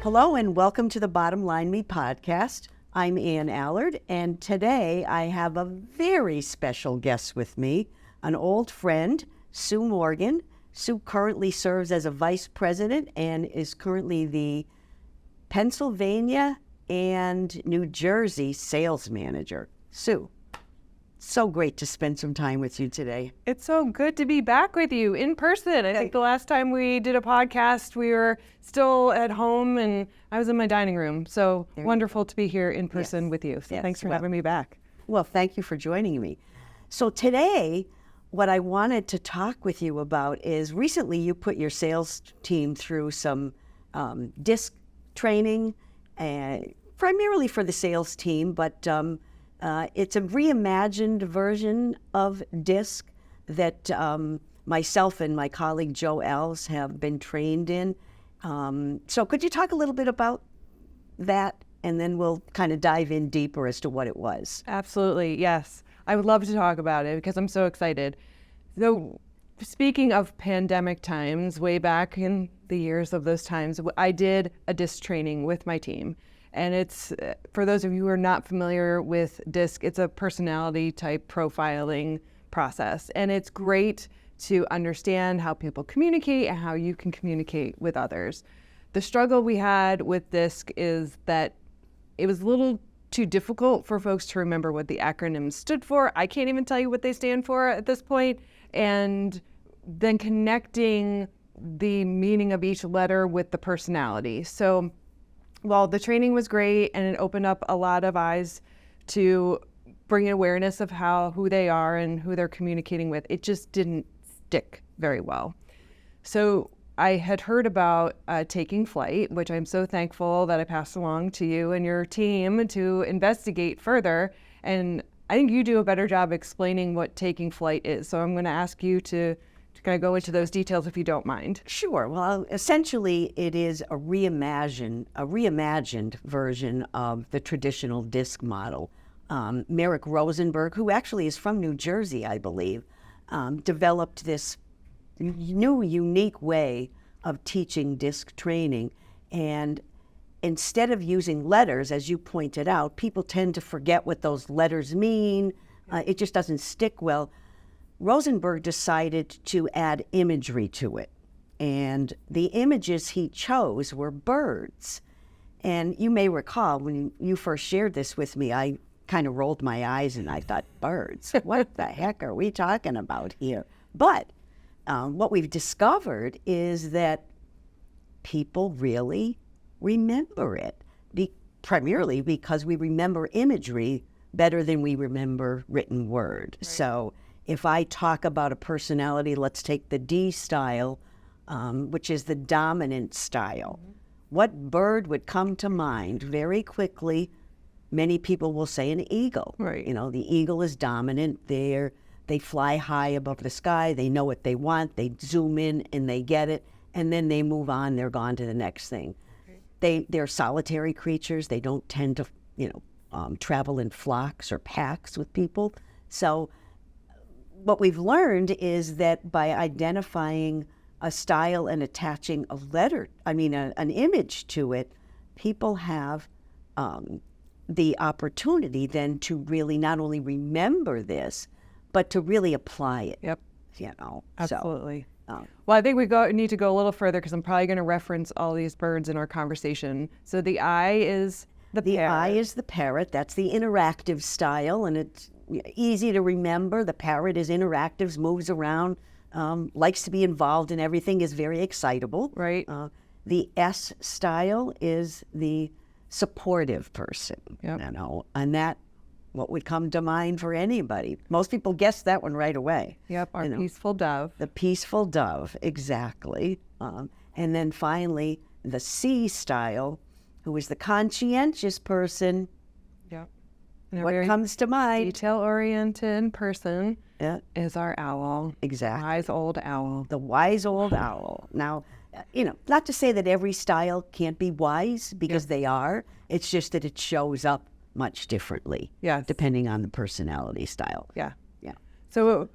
Hello and welcome to the Bottom Line Me podcast. I'm Ann Allard, and today I have a very special guest with me, an old friend, Sue Morgan. Sue currently serves as a vice president and is currently the Pennsylvania and New Jersey sales manager. Sue, so great to spend some time with you today. It's so good to be back with you in person. I think the last time we did a podcast, we were still at home and I was in my dining room. So wonderful to be here in person with you. So thanks for having me back. Well, thank you for joining me. So today, what I wanted to talk with you about is recently you put your sales team through some DISC training, primarily for the sales team, but it's a reimagined version of DISC that myself and my colleague Joe Els have been trained in. So could you talk a little bit about that, and then we'll kind of dive in deeper as to what it was. Absolutely, yes. I would love to talk about it because I'm so excited. So speaking of pandemic times, way back in the years of those times, I did a DISC training with my team. And it's, for those of you who are not familiar with DISC, it's a personality type profiling process. And it's great to understand how people communicate and how you can communicate with others. The struggle we had with DISC is that it was a little too difficult for folks to remember what the acronym stood for. I can't even tell you what they stand for at this point. And then connecting the meaning of each letter with the personality. So while the training was great and it opened up a lot of eyes to bring awareness of who they are and who they're communicating with, it just didn't stick very well. So I had heard about taking flight, which I'm so thankful that I passed along to you and your team to investigate further. And I think you do a better job explaining what taking flight is. So I'm going to ask you to kind of go into those details if you don't mind. Sure. Well, essentially, it is a reimagined version of the traditional DISC model. Merrick Rosenberg, who actually is from New Jersey, I believe, developed this new, unique way of teaching DISC training. And instead of using letters, as you pointed out, people tend to forget what those letters mean. It just doesn't stick well. Rosenberg decided to add imagery to it. And the images he chose were birds. And you may recall when you first shared this with me, I kind of rolled my eyes and I thought, birds? What the heck are we talking about here? But what we've discovered is that people really remember it, primarily because we remember imagery better than we remember written word. Right. So if I talk about a personality, let's take the D style, which is the dominant style. Mm-hmm. What bird would come to mind very quickly? Many people will say an eagle. Right. You know, the eagle is dominant. They fly high above the sky. They know what they want. They zoom in and they get it. And then they move on. They're gone to the next thing. Right. They're solitary creatures. They don't tend to, travel in flocks or packs with people. So what we've learned is that by identifying a style and attaching an image to it, people have the opportunity then to really not only remember this, but to really apply it. Yep. Absolutely. So, well, I think we need to go a little further because I'm probably going to reference all these birds in our conversation. So the I is the parrot. I is the parrot. That's the interactive style, and it's easy to remember. The parrot is interactive, moves around, likes to be involved in everything, is very excitable. Right. The S style is the supportive person. Yep. And that, what would come to mind for anybody? Most people guess that one right away. Yep, our peaceful dove. The peaceful dove, exactly. And then finally, the C style, who is the conscientious person. Yep. What comes to mind? Detail-oriented person is our owl. Exactly. Wise old owl. The wise old owl. Now, not to say that every style can't be wise, because they are. It's just that it shows up much differently, depending on the personality style. Yeah. Yeah. So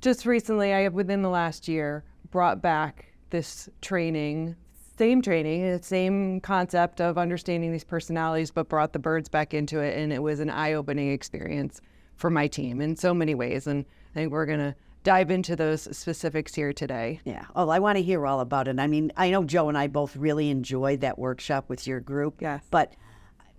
just recently, within the last year, brought back this training same training, the same concept of understanding these personalities, but brought the birds back into it. And it was an eye-opening experience for my team in so many ways. And I think we're going to dive into those specifics here today. Yeah. Oh, I want to hear all about it. I mean, I know Joe and I both really enjoyed that workshop with your group. Yes. But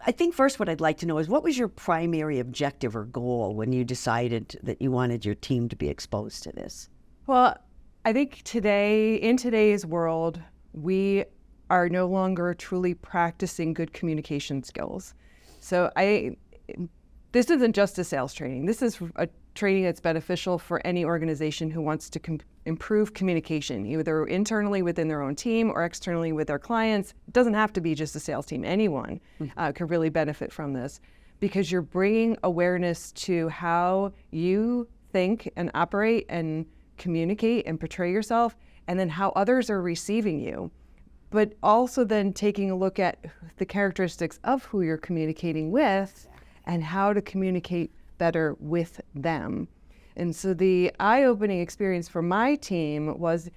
I think first what I'd like to know is, what was your primary objective or goal when you decided that you wanted your team to be exposed to this? Well, I think in today's world, we are no longer truly practicing good communication skills. So this isn't just a sales training. This is a training that's beneficial for any organization who wants to improve communication, either internally within their own team or externally with their clients. It doesn't have to be just a sales team. Anyone could really benefit from this, because you're bringing awareness to how you think and operate and communicate and portray yourself, and then how others are receiving you. But also then taking a look at the characteristics of who you're communicating with and how to communicate better with them. And so the eye-opening experience for my team was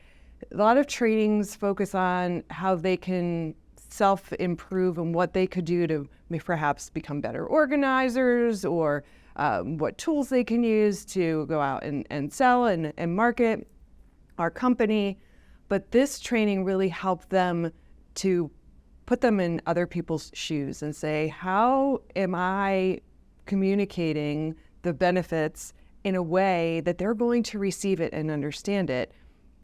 a lot of trainings focus on how they can self-improve and what they could do to perhaps become better organizers, or what tools they can use to go out and sell and market our company. But this training really helped them to put them in other people's shoes and say, how am I communicating the benefits in a way that they're going to receive it and understand it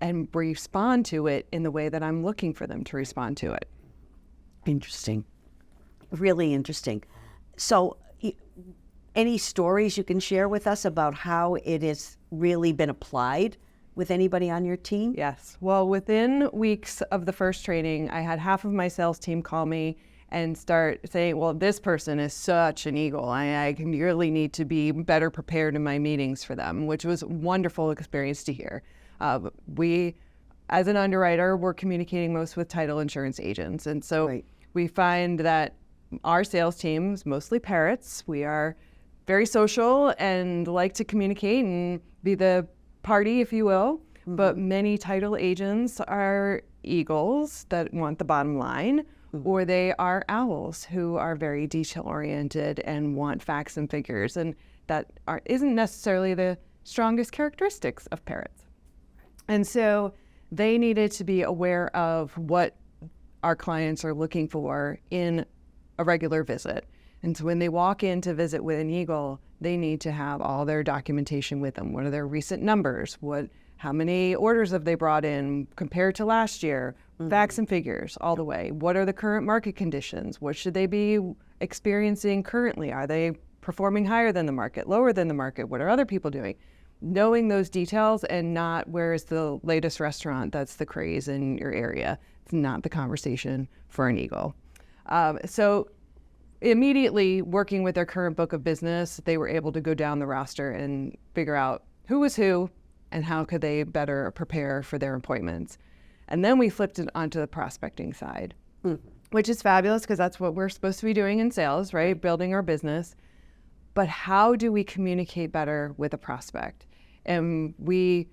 and respond to it in the way that I'm looking for them to respond to it. Interesting. Really interesting. So any stories you can share with us about how it has really been applied with anybody on your team? Yes. Well, within weeks of the first training, I had half of my sales team call me and start saying, well, this person is such an eagle. I really need to be better prepared in my meetings for them, which was a wonderful experience to hear. We, as an underwriter, we're communicating most with title insurance agents. And so we find that our sales teams, mostly parrots, we are very social and like to communicate and be the party, if you will. But many title agents are eagles that want the bottom line, or they are owls who are very detail-oriented and want facts and figures, and that isn't necessarily the strongest characteristics of parrots. And so they needed to be aware of what our clients are looking for in a regular visit. And so when they walk in to visit with an eagle, they need to have all their documentation with them. What are their recent numbers? How many orders have they brought in compared to last year? Facts and figures all the way. What are the current market conditions? What should they be experiencing currently? Are they performing higher than the market, lower than the market? What are other people doing? Knowing those details, and not where is the latest restaurant that's the craze in your area. It's not the conversation for an eagle. So immediately working with their current book of business, they were able to go down the roster and figure out who was who and how could they better prepare for their appointments. And then we flipped it onto the prospecting side, which is fabulous because that's what we're supposed to be doing in sales, right? Building our business. But how do we communicate better with a prospect? And we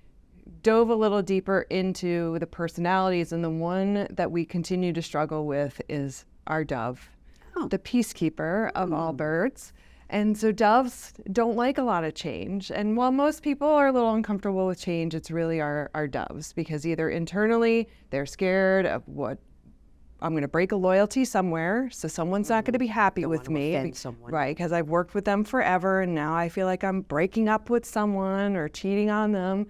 dove a little deeper into the personalities, and the one that we continue to struggle with is our dove, the peacekeeper of all birds. And so doves don't like a lot of change. And while most people are a little uncomfortable with change, it's really our doves, because either internally they're scared of what I'm going to break a loyalty somewhere, so someone's not going to be happy with me, right? Because I've worked with them forever, and now I feel like I'm breaking up with someone or cheating on them.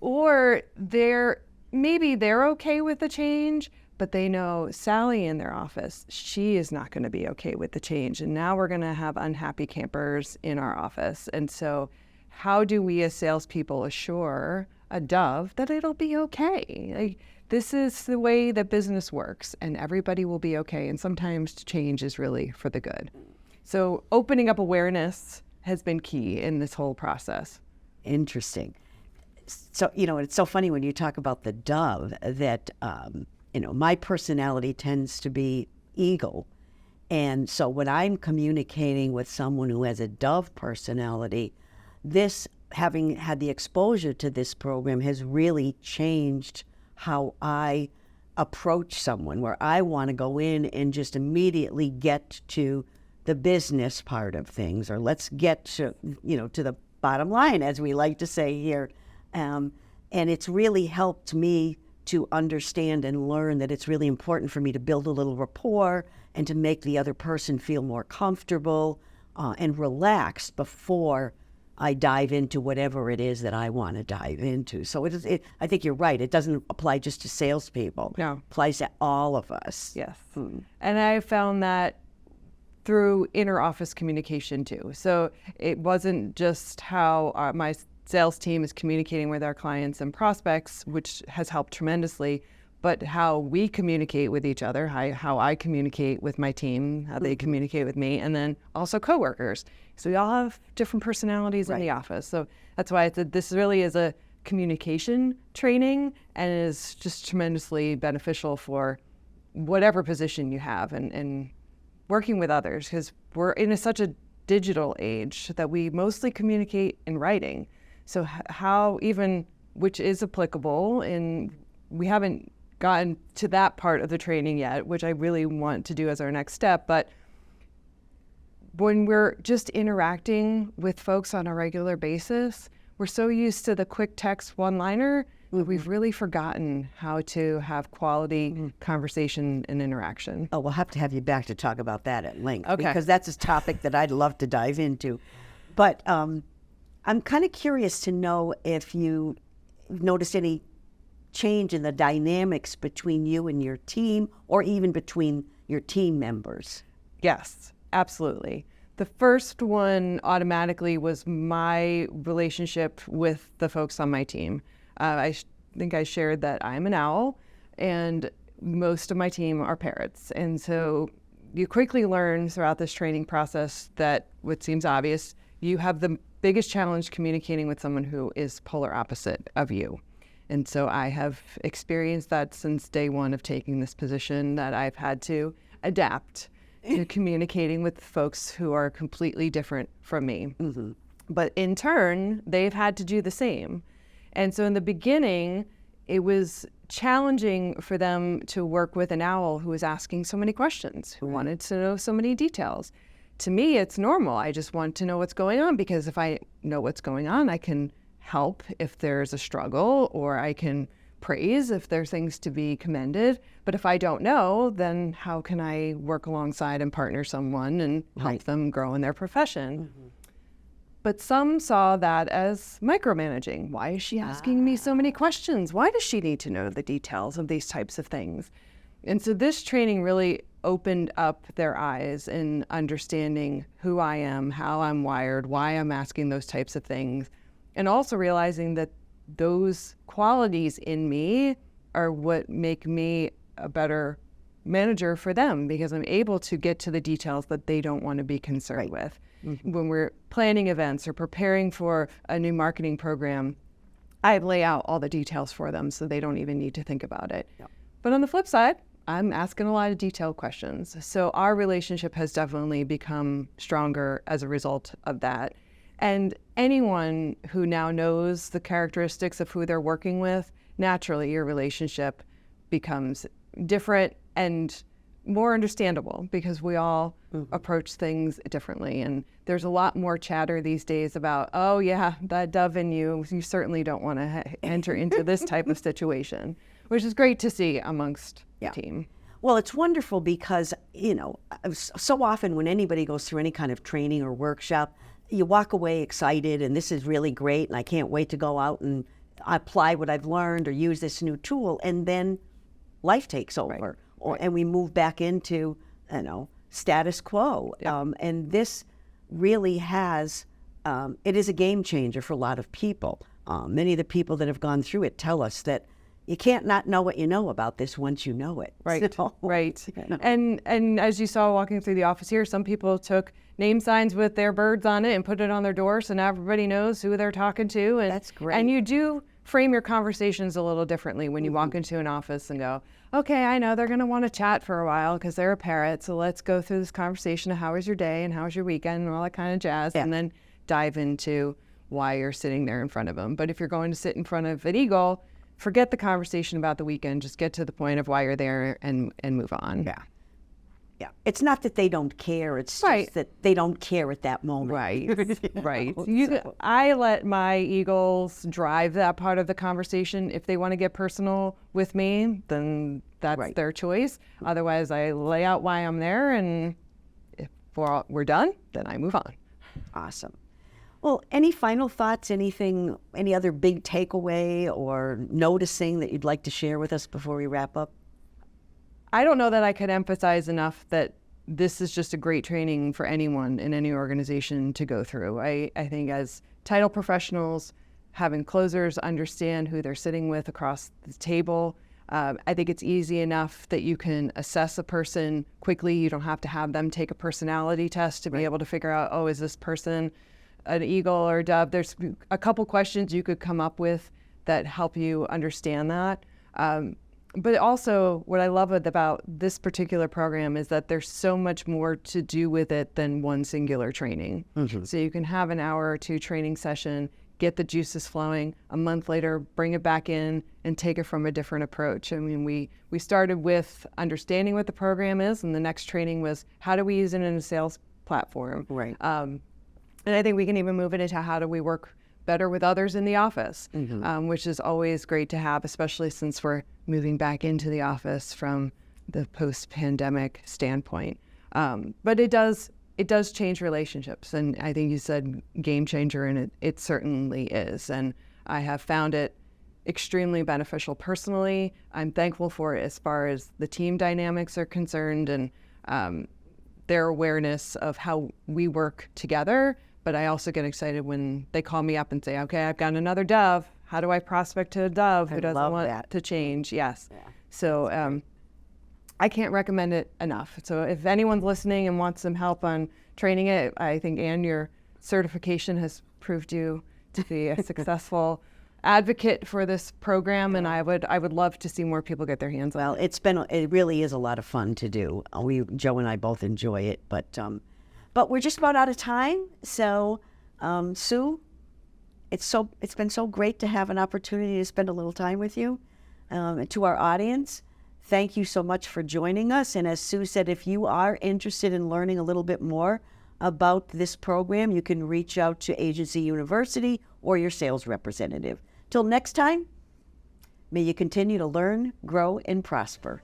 Or maybe they're okay with the change, but they know Sally in their office, she is not going to be okay with the change. And now we're going to have unhappy campers in our office. And so how do we as salespeople assure a dove that it'll be okay? This is the way that business works, and everybody will be okay. And sometimes change is really for the good. So opening up awareness has been key in this whole process. Interesting. So, it's so funny when you talk about the dove that, my personality tends to be eagle. And so when I'm communicating with someone who has a dove personality, having had the exposure to this program has really changed how I approach someone, where I want to go in and just immediately get to the business part of things, or let's get to, to the bottom line, as we like to say here. And it's really helped me to understand and learn that it's really important for me to build a little rapport and to make the other person feel more comfortable and relaxed before I dive into whatever it is that I want to dive into. So I think you're right. It doesn't apply just to salespeople. No. It applies to all of us. Yes. And I found that through inter-office communication too. So it wasn't just how my sales team is communicating with our clients and prospects, which has helped tremendously, but how we communicate with each other, how I communicate with my team, how they communicate with me, and then also coworkers. So we all have different personalities in the office. So that's why I said this really is a communication training and is just tremendously beneficial for whatever position you have and working with others, because we're in such a digital age that we mostly communicate in writing. So how even, which is applicable, and we haven't gotten to that part of the training yet, which I really want to do as our next step, but when we're just interacting with folks on a regular basis, we're so used to the quick text one-liner that we've really forgotten how to have quality conversation and interaction. Oh, we'll have to have you back to talk about that at length, Okay. because that's a topic that I'd love to dive into. But I'm kind of curious to know if you noticed any change in the dynamics between you and your team, or even between your team members. Yes, absolutely. The first one automatically was my relationship with the folks on my team. I think I shared that I'm an owl and most of my team are parrots. And so you quickly learn throughout this training process that what seems obvious, you have the biggest challenge communicating with someone who is polar opposite of you. And so I have experienced that since day one of taking this position, that I've had to adapt to communicating with folks who are completely different from me. But in turn, they've had to do the same. And so in the beginning, it was challenging for them to work with an owl who was asking so many questions, who wanted to know so many details. To me, it's normal. I just want to know what's going on, because if I know what's going on, I can help if there's a struggle, or I can praise if there's things to be commended. But if I don't know, then how can I work alongside and partner someone and help them grow in their profession? But some saw that as micromanaging. Why is she asking me so many questions? Why does she need to know the details of these types of things? And so this training really opened up their eyes in understanding who I am, how I'm wired, why I'm asking those types of things, and also realizing that those qualities in me are what make me a better manager for them, because I'm able to get to the details that they don't want to be concerned with. When we're planning events or preparing for a new marketing program, I lay out all the details for them so they don't even need to think about it. But on the flip side, I'm asking a lot of detailed questions. So our relationship has definitely become stronger as a result of that. And anyone who now knows the characteristics of who they're working with, naturally your relationship becomes different and more understandable, because we all approach things differently. And there's a lot more chatter these days about, oh yeah, that dove in you certainly don't want to enter into this type of situation, which is great to see amongst the team. Well, it's wonderful because, so often when anybody goes through any kind of training or workshop, you walk away excited and this is really great and I can't wait to go out and apply what I've learned or use this new tool, and then life takes over. And we move back into, status quo. And this really has, it is a game changer for a lot of people. Many of the people that have gone through it tell us that you can't not know what you know about this once you know it. Right, So, right. And as you saw walking through the office here, some people took name signs with their birds on it and put it on their door, so now everybody knows who they're talking to. And that's great. And you do frame your conversations a little differently when you walk into an office and go, okay, I know they're going to want to chat for a while because they're a parrot, so let's go through this conversation of how was your day and how was your weekend and all that kind of jazz, and then dive into why you're sitting there in front of them. But if you're going to sit in front of an eagle, forget the conversation about the weekend. Just get to the point of why you're there and move on. Yeah. Yeah. It's not that they don't care. It's Right. just that they don't care at that moment. Right, right. So- I let my eagles drive that part of the conversation. If they want to get personal with me, then that's Right. their choice. Otherwise, I lay out why I'm there, and if we're done, then I move on. Awesome. Well, any final thoughts, anything, any other big takeaway or noticing that you'd like to share with us before we wrap up? I don't know that I could emphasize enough that this is just a great training for anyone in any organization to go through. I think as title professionals, having closers understand who they're sitting with across the table, I think it's easy enough that you can assess a person quickly. You don't have to have them take a personality test to be able to figure out, oh, is this person an eagle or a dove? There's a couple questions you could come up with that help you understand that. But also, what I love about this particular program is that there's so much more to do with it than one singular training. Mm-hmm. So you can have an hour or two training session, get the juices flowing, a month later, bring it back in and take it from a different approach. I mean, we started with understanding what the program is, and the next training was how do we use it in a sales platform? Right. And I think we can even move it into how do we work better with others in the office, which is always great to have, especially since we're moving back into the office from the post-pandemic standpoint. But it does change relationships, and I think you said game changer, and it certainly is. And I have found it extremely beneficial personally. I'm thankful for it as far as the team dynamics are concerned, and their awareness of how we work together. But I also get excited when they call me up and say, okay, I've got another dove. How do I prospect to a dove who doesn't want to change? Yes. Yeah. So I can't recommend it enough. So if anyone's listening and wants some help on training it, I think, Ann, your certification has proved you to be a successful advocate for this program, and I would love to see more people get their hands on it. Well, it really is a lot of fun to do. Joe and I both enjoy it, but we're just about out of time. So, Sue, it's been so great to have an opportunity to spend a little time with you. And to our audience, thank you so much for joining us. And as Sue said, if you are interested in learning a little bit more about this program, you can reach out to Agency University or your sales representative. Till next time, may you continue to learn, grow, and prosper.